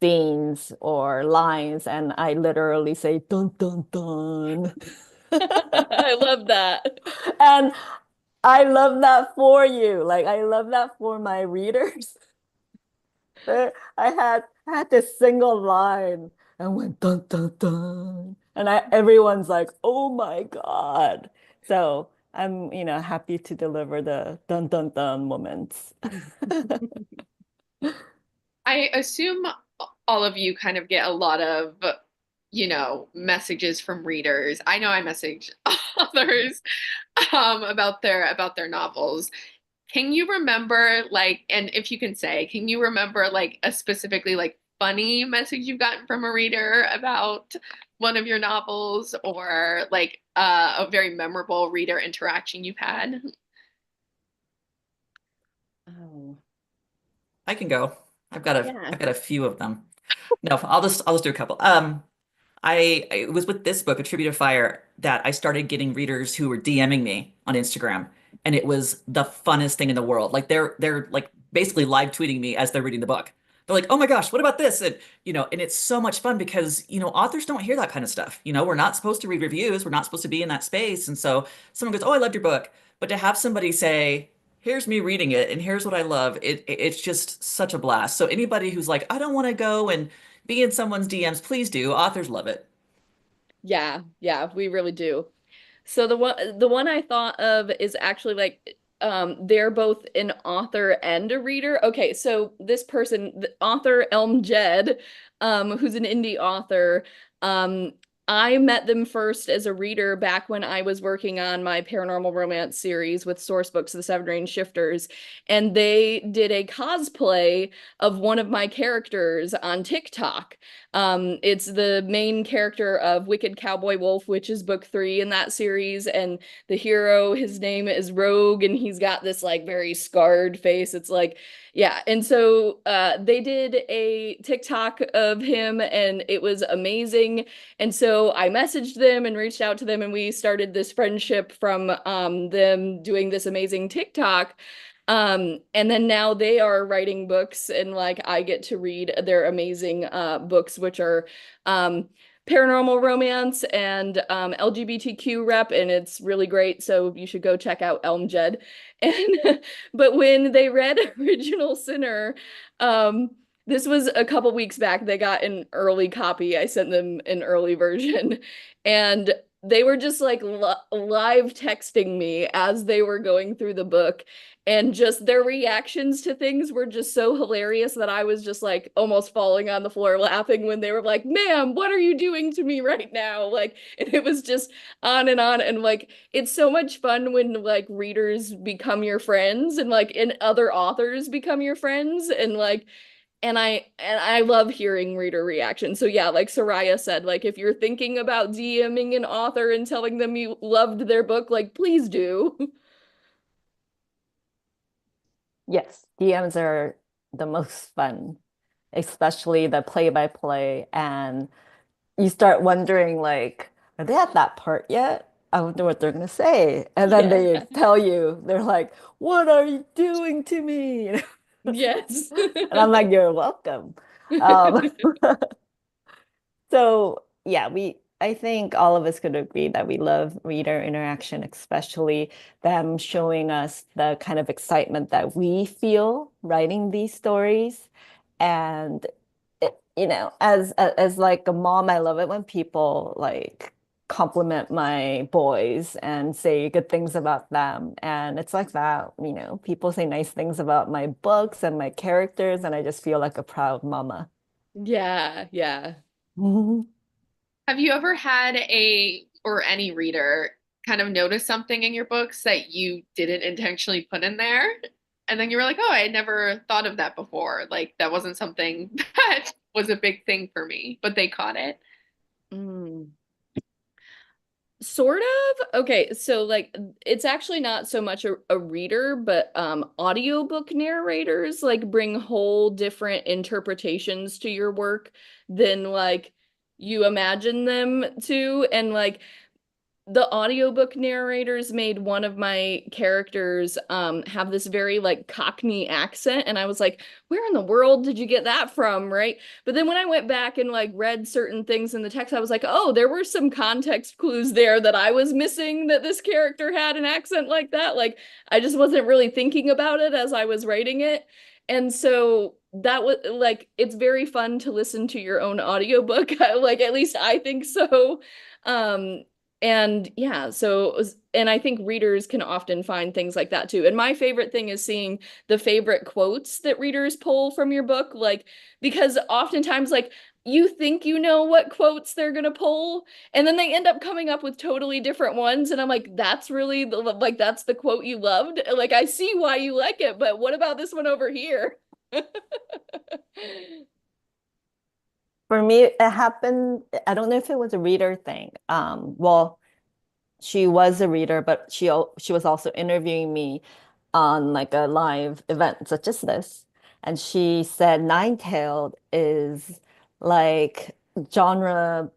scenes or lines, and I literally say dun dun dun. I love that. And I love that for you. Like I love that for my readers. I had this single line and went dun dun dun. And everyone's like, oh my God. So I'm, happy to deliver the dun dun dun moments. I assume all of you kind of get a lot of, messages from readers. I know I message authors about their novels. Can you remember like, and if you can say, can you remember like a specifically like funny message you've gotten from a reader about one of your novels or like a very memorable reader interaction you've had? Oh, I can go. I've got a yeah. I've got a few of them. No, I'll just do a couple. It was with this book, A Tribute of Fire, that I started getting readers who were DMing me on Instagram, and it was the funnest thing in the world. Like they're like basically live tweeting me as they're reading the book. They're like, "Oh my gosh, what about this?" And and it's so much fun because authors don't hear that kind of stuff. We're not supposed to read reviews. We're not supposed to be in that space. And so someone goes, "Oh, I loved your book," but to have somebody say, "Here's me reading it, and here's what I love," it's just such a blast. So anybody who's like, "I don't want to go and be in someone's DMs," please do. Authors love it. Yeah, yeah, we really do. So the one I thought of is actually like they're both an author and a reader. Okay, so this person, the author Elm Jed, who's an indie author, um I met them first as a reader back when I was working on my paranormal romance series with Sourcebooks, The Seven Range Shifters, and they did a cosplay of one of my characters on TikTok. It's the main character of Wicked Cowboy Wolf, which is book 3 in that series, and the hero, his name is Rogue, and he's got this like very scarred face. It's like, yeah. And so they did a TikTok of him, and it was amazing. And so I messaged them and reached out to them, and we started this friendship from them doing this amazing TikTok. And then now they are writing books, and like I get to read their amazing books, which are paranormal romance and LGBTQ rep, and it's really great. So you should go check out Elm Jed. And but when they read Original Sinner, this was a couple weeks back, they got an early copy. I sent them an early version, and they were just like live texting me as they were going through the book, and just their reactions to things were just so hilarious that I was just like almost falling on the floor laughing when they were like, "Ma'am, what are you doing to me right now?" Like, and it was just on, and like it's so much fun when like readers become your friends and like and other authors become your friends, and like and I love hearing reader reactions. So yeah, like Soraya said, like if you're thinking about DMing an author and telling them you loved their book, like please do. Yes, DMs are the most fun, especially the play-by-play. And you start wondering, like, are they at that part yet? I wonder what they're gonna say. And then they Yeah. tell you, they're like, what are you doing to me? Yes. And I'm like, you're welcome. Um, so yeah, I think all of us could agree that we love reader interaction, especially them showing us the kind of excitement that we feel writing these stories. And as like a mom, I love it when people like compliment my boys and say good things about them. And it's like that, people say nice things about my books and my characters, and I just feel like a proud mama. Yeah, yeah. Have you ever had or any reader kind of notice something in your books that you didn't intentionally put in there? And then you were like, oh, I had never thought of that before. Like that wasn't something that was a big thing for me, but they caught it. Mm. Sort of. Okay, so like it's actually not so much a reader, but audiobook narrators like bring whole different interpretations to your work than like you imagine them to. And like the audiobook narrators made one of my characters have this very like Cockney accent, and I was like, where in the world did you get that from, right? But then when I went back and like read certain things in the text, I was like, oh, there were some context clues there that I was missing, that this character had an accent like that. Like I just wasn't really thinking about it as I was writing it. And so that was like, it's very fun to listen to your own audiobook. Like at least I think so. Um, and yeah, and I think readers can often find things like that too. And my favorite thing is seeing the favorite quotes that readers pull from your book, like, because oftentimes, like, you think you know what quotes they're gonna pull, and then they end up coming up with totally different ones. And I'm like, that's really like, that's the quote you loved. Like, I see why you like it, but what about this one over here? For me, it happened, I don't know if it was a reader thing. Well, she was a reader, but she was also interviewing me on like a live event such as this. And she said Nine-Tailed is like genre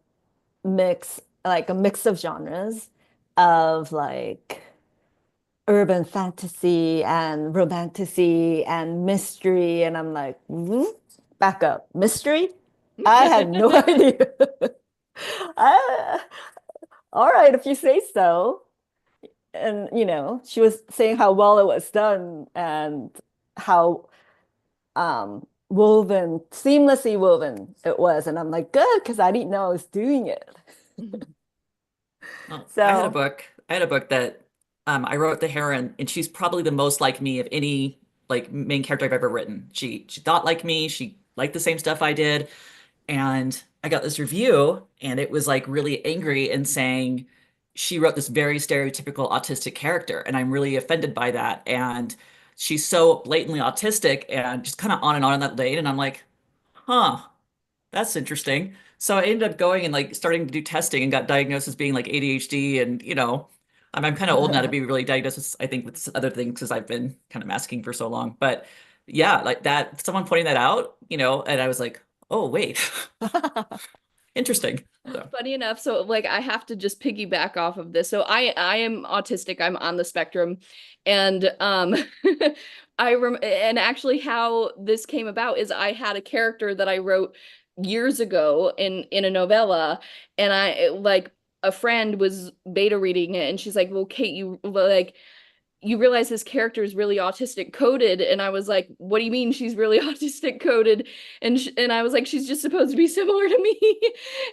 mix, like a mix of genres of like urban fantasy and romantasy and mystery. And I'm like, back up, mystery? I had no idea. I, all right, if you say so. And she was saying how well it was done and how seamlessly woven it was. And I'm like, good, because I didn't know I was doing it. Well, So I had a book that I wrote the heroine, and she's probably the most like me of any like main character I've ever written. She thought like me, she liked the same stuff I did, and I got this review, and it was like really angry and saying she wrote this very stereotypical autistic character, and I'm really offended by that. And she's so blatantly autistic, and just kind of on and on in that lane, and I'm like, huh. That's interesting. So I ended up going and like starting to do testing and got diagnosed as being like ADHD, and I'm kind of old now to be really diagnosed with, I think, with other things because I've been kind of masking for so long. But yeah, like that, someone pointing that out, and I was like, oh wait, interesting. So Funny enough, so like I have to just piggyback off of this. So I am autistic. I'm on the spectrum, and and actually how this came about is I had a character that I wrote years ago in a novella, and I like a friend was beta reading it, and she's like, "Well, Kate, you realize this character is really autistic coded." And I was like, what do you mean she's really autistic coded? And I was like, she's just supposed to be similar to me.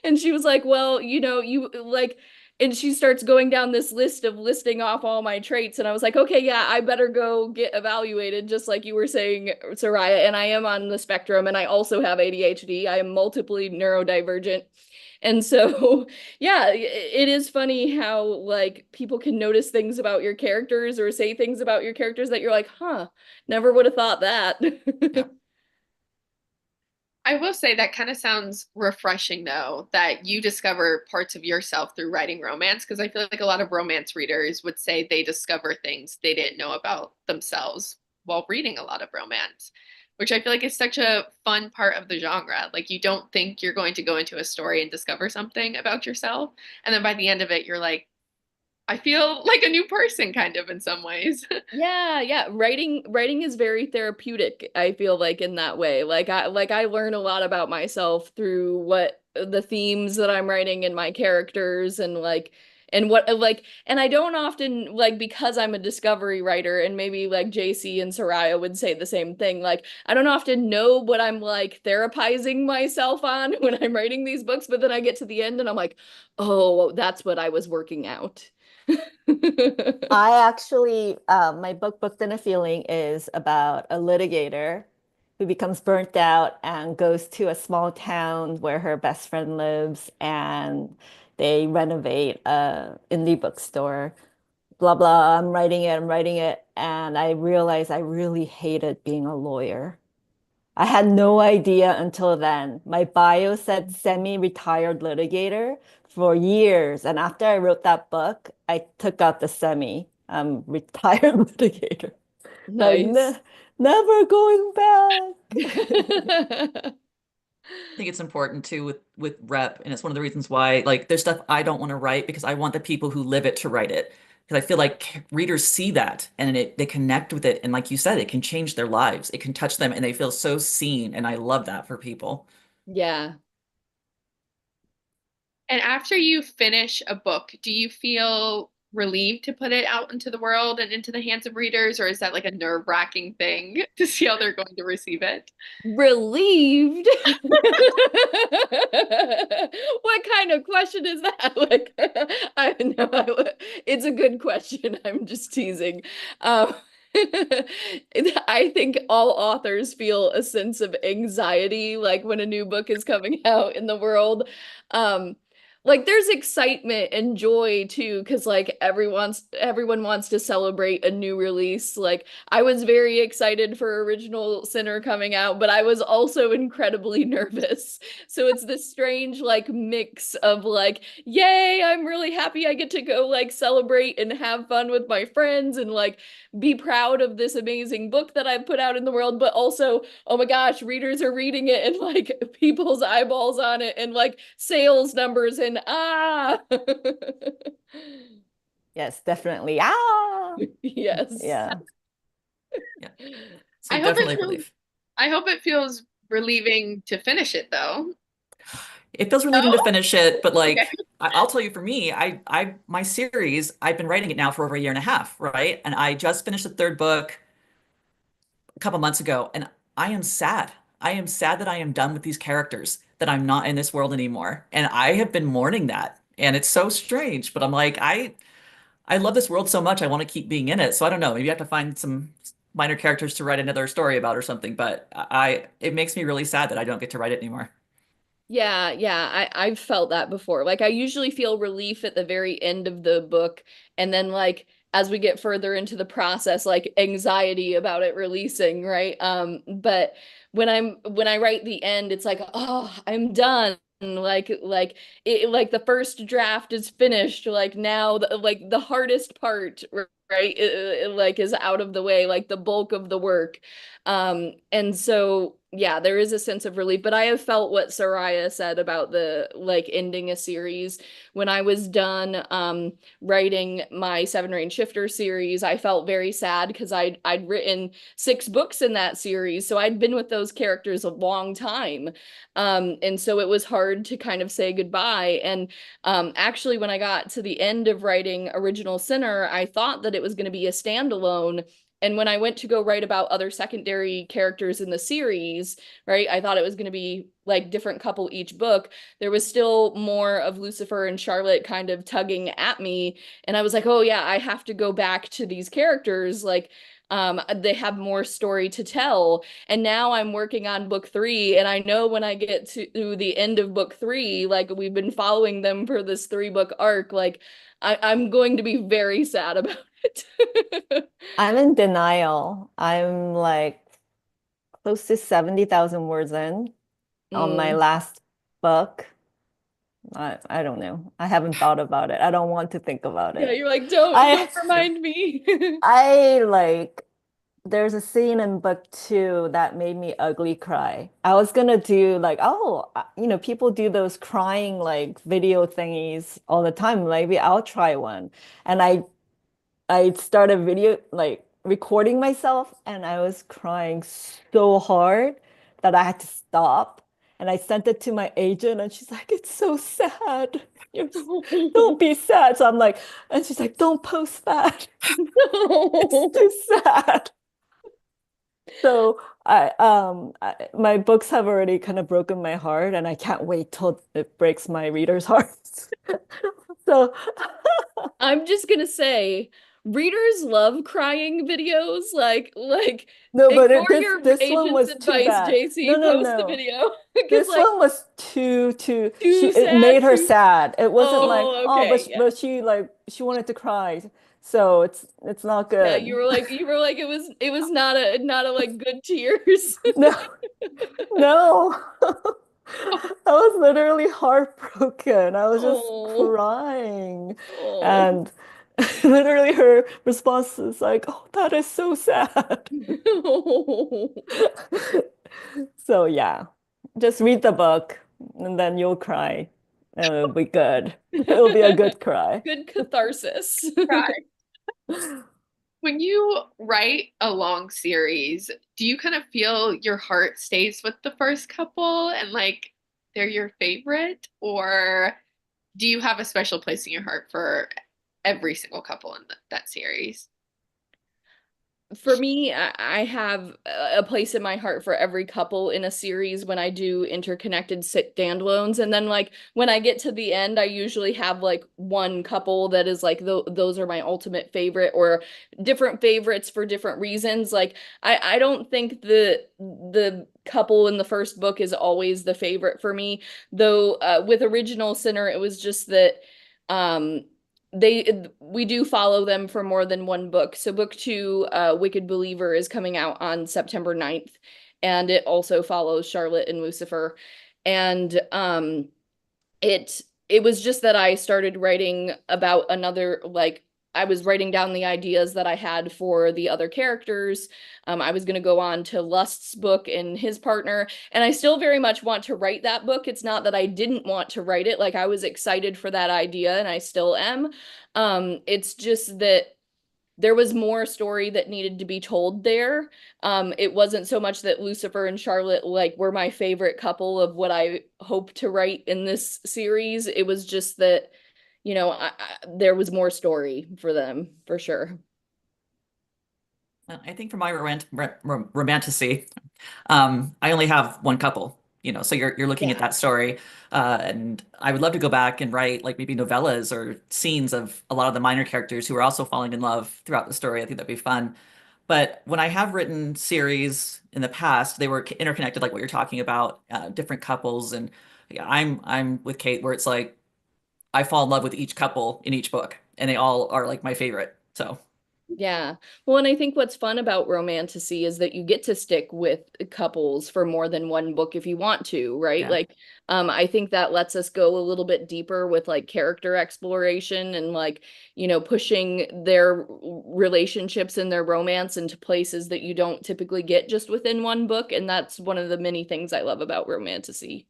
And she was like, well, you like, and she starts going down this list of listing off all my traits. And I was like, okay, yeah, I better go get evaluated, just like you were saying, Soraya. And I am on the spectrum, and I also have ADHD. I am multiply neurodivergent. And so, yeah, it is funny how like people can notice things about your characters or say things about your characters that you're like, huh, never would have thought that. yeah. I will say that kind of sounds refreshing, though, that you discover parts of yourself through writing romance, because I feel like a lot of romance readers would say they discover things they didn't know about themselves while reading a lot of romance, which I feel like is such a fun part of the genre. Like, you don't think you're going to go into a story and discover something about yourself. And then by the end of it, you're like, I feel like a new person kind of in some ways. Yeah, yeah. Writing is very therapeutic, I feel like in that way. Like I learn a lot about myself through what the themes that I'm writing in my characters and and I don't often like because I'm a discovery writer and maybe like JC and Soraya would say the same thing. Like I don't often know what I'm like therapizing myself on when I'm writing these books, but then I get to the end and I'm like, "Oh, that's what I was working out." I actually, my book, Booked in a Feeling, is about a litigator who becomes burnt out and goes to a small town where her best friend lives, and they renovate a indie bookstore. Blah blah. I'm writing it, and I realized I really hated being a lawyer. I had no idea until then. My bio said semi-retired litigator for years. And after I wrote that book, I took out the semi, retired litigator. Like, Nice. never going back. I think it's important too with rep, and it's one of the reasons why like there's stuff I don't want to write because I want the people who live it to write it. Because I feel like readers see that and they connect with it, and like you said, it can change their lives. It can touch them, and they feel so seen, and I love that for people. Yeah. And after you finish a book, do you feel relieved to put it out into the world and into the hands of readers, or is that like a nerve-wracking thing to see how they're going to receive it? Relieved. What kind of question is that? Like, I know it's a good question. I'm just teasing. Um, I think all authors feel a sense of anxiety, like when a new book is coming out in the world. Um, like there's excitement and joy too, because like everyone wants to celebrate a new release. Like I was very excited for Original Sinner coming out, but I was also incredibly nervous. So it's this strange like mix of like, yay, I'm really happy I get to go like celebrate and have fun with my friends and like be proud of this amazing book that I've put out in the world, but also, oh my gosh, readers are reading it and like people's eyeballs on it and like sales numbers and ah. Yes, definitely. Ah, Yes. yeah. Yeah. So I hope it definitely feels relief. I hope it feels relieving to finish it though. It feels No? relieving to finish it, but Okay. like I'll tell you for me, my series, I've been writing it now for over a year and a half, right? And I just finished the third book a couple months ago, and I am sad. I am sad that I am done with these characters, that I'm not in this world anymore. And I have been mourning that. And it's so strange, but I'm like, I love this world so much. I want to keep being in it. So I don't know. Maybe I have to find some minor characters to write another story about or something. But it makes me really sad that I don't get to write it anymore. Yeah, yeah, I've felt that before. Like I usually feel relief at the very end of the book, and then like as we get further into the process, like anxiety about it releasing, right? But when I write the end, it's like, oh, I'm done. Like the first draft is finished. Like now like the hardest part, right? Like is out of the way, like the bulk of the work. And so yeah, there is a sense of relief, but I have felt what Soraya said about the like ending a series. When I was done writing my Seven Rain Shifter series, I felt very sad because I'd written 6 books in that series, so I'd been with those characters a long time. And so it was hard to kind of say goodbye. And actually, when I got to the end of writing Original Sinner, I thought that it was going to be a standalone. And when I went to go write about other secondary characters in the series, right, I thought it was going to be like different couple each book. There was still more of Lucifer and Charlotte kind of tugging at me. And I was like, oh, yeah, I have to go back to these characters. Like, they have more story to tell. And now I'm working on book 3. And I know when I get to the end of book 3, like we've been following them for this 3-book arc, like I'm going to be very sad about it. I'm in denial. I'm like close to 70,000 words in on my Mm. last book. I don't know. I haven't thought about it. I don't want to think about Yeah, it. you're like, I don't remind me. I like there's a scene in book two that made me ugly cry. I was gonna do like, oh, people do those crying like video thingies all the time. Maybe I'll try one. And I started video like recording myself and I was crying so hard that I had to stop. And I sent it to my agent and she's like, it's so sad. Don't be sad. So I'm like, and she's like, don't post that. It's too sad. So my books have already kind of broken my heart and I can't wait till it breaks my readers' hearts. So I'm just gonna say, readers love crying videos. no, but Ignore this your this one agent's was too advice, bad. JC. No, no, Post the no. video because This one was too too it sad. made her sad. It wasn't like, Oh, oh, okay, yeah. but she wanted to cry. So it's not Yeah, good. you were like it was not a like good tears. No, no. I was literally heartbroken. I was just Oh, crying. oh. And literally her response is like, oh, that is so sad. So yeah, just read the book and then you'll cry. And it'll be good. It'll be a good cry. Good catharsis. Right. When you write a long series, do you kind of feel your heart stays with the first couple and like they're your favorite, or do you have a special place in your heart for every single couple in that series? For me, I have a place in my heart for every couple in a series when I do interconnected standalones. And then, like, when I get to the end, I usually have like one couple that is like, those are my ultimate favorite, or different favorites for different reasons. Like, I don't think the couple in the first book is always the favorite for me, though, with Original Sinner, it was just that. Um, we do follow them for more than one book. So book two, Wicked Believer, is coming out on September 9th, and it also follows Charlotte and Lucifer. And it it was just that I started writing about another, like, I was writing down the ideas that I had for the other characters. I was going to go on to Lust's book and his partner, and I still very much want to write that book. It's not that I didn't want to write it. Like, I was excited for that idea, and I still am. It's just that there was more story that needed to be told there. It wasn't so much that Lucifer and Charlotte like were my favorite couple of what I hope to write in this series. It was just that, there was more story for them, for sure. I think for my romantasy, I only have one couple, so you're looking at Yeah. that story, and I would love to go back and write like maybe novellas or scenes of a lot of the minor characters who are also falling in love throughout the story. I think that'd be fun. But when I have written series in the past, they were interconnected, like what you're talking about, different couples, and yeah, I'm with Kate, where it's like I fall in love with each couple in each book, and they all are like my favorite. So Yeah. Well, and I think what's fun about Romantasy is that you get to stick with couples for more than one book if you want to, right? yeah. Like, I think that lets us go a little bit deeper with like character exploration and like, pushing their relationships and their romance into places that you don't typically get just within one book. And that's one of the many things I love about Romantasy.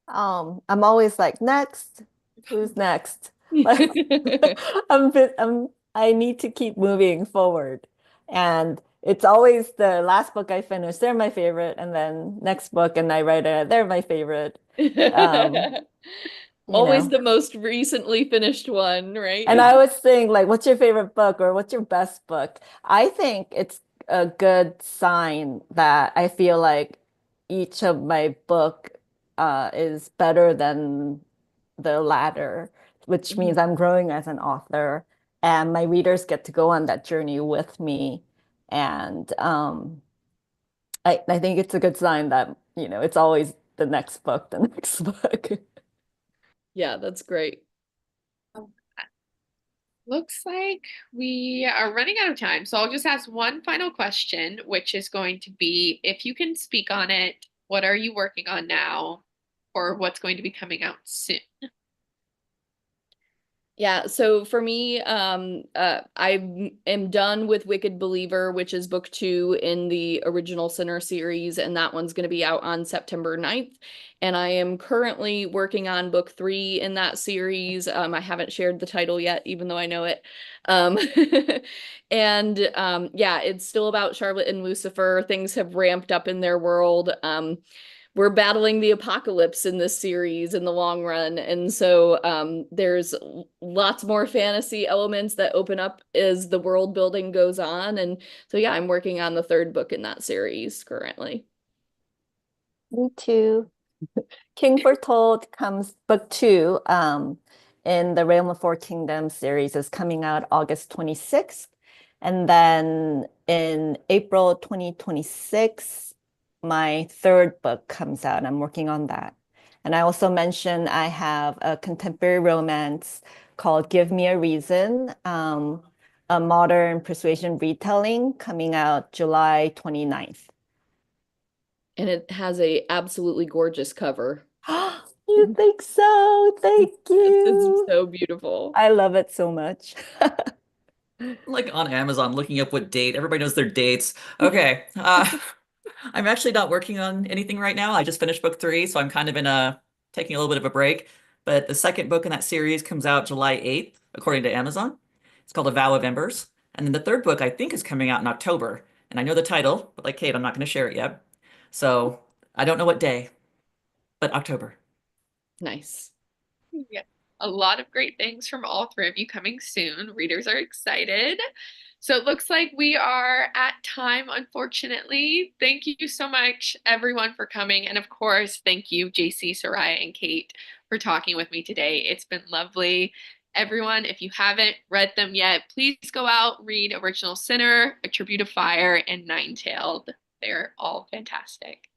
I'm always like, next, who's next? Like I need to keep moving forward. And it's always the last book I finish, they're my favorite, and then next book and I write it, they're my favorite. Um, you Always know. the most recently finished one, right? And I was saying, like, what's your favorite book or what's your best book? I think it's a good sign that I feel like each of my book is better than the latter, which means Mhm. I'm growing as an author and my readers get to go on that journey with me. And I think it's a good sign that, it's always the next book, the next book. Yeah, that's great. Looks like we are running out of time. So I'll just ask one final question, which is going to be if you can speak on it, what are you working on now or what's going to be coming out soon? Yeah, so for me, am done with Wicked Believer, which is book 2 in the original Sinner series, and that one's going to be out on September 9th. And I am currently working on book 3 in that series. I haven't shared the title yet, even though I know it. Um, yeah, it's still about Charlotte and Lucifer. Things have ramped up in their world. We're battling the apocalypse in this series in the long run. And so there's lots more fantasy elements that open up as the world building goes on. And so, yeah, I'm working on the 3rd book in that series currently. Me too. King Foretold comes book 2 in the Realm of Four Kingdoms series is coming out August 26th. And then in April 2026, my 3rd book comes out. I'm working on that. And I also mentioned I have a contemporary romance called Give Me a Reason, a modern persuasion retelling coming out July 29th. And it has a absolutely gorgeous cover. You think so? Thank It's you. so beautiful. I love it so much. Like on Amazon, looking up what date. Everybody knows their dates. Okay. I'm actually not working on anything right now. I just finished book 3, so I'm kind of taking a little bit of a break. But the second book in that series comes out July 8th, according to Amazon. It's called A Vow of Embers. And then the 3rd book, I think, is coming out in October. And I know the title, but like Kate, I'm not going to share it yet. So I don't know what day, but October. Nice. Yeah, a lot of great things from all 3 of you coming soon. Readers are excited. So it looks like we are at time, unfortunately. Thank you so much, everyone, for coming. And of course, thank you, JC, Soraya, and Kate, for talking with me today. It's been lovely. Everyone, if you haven't read them yet, please go out, read Original Sinner, A Tribute of Fire, and Nine-Tailed. They're all fantastic.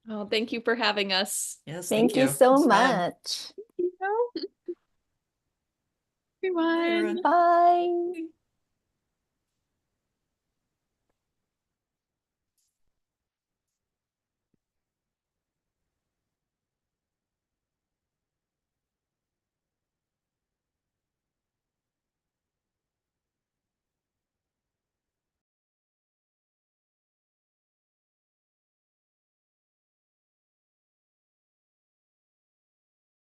Oh, thank you for having us. Yes, Thank thank you you. so It's fun. much. You know, Bye, everyone. everyone. Bye.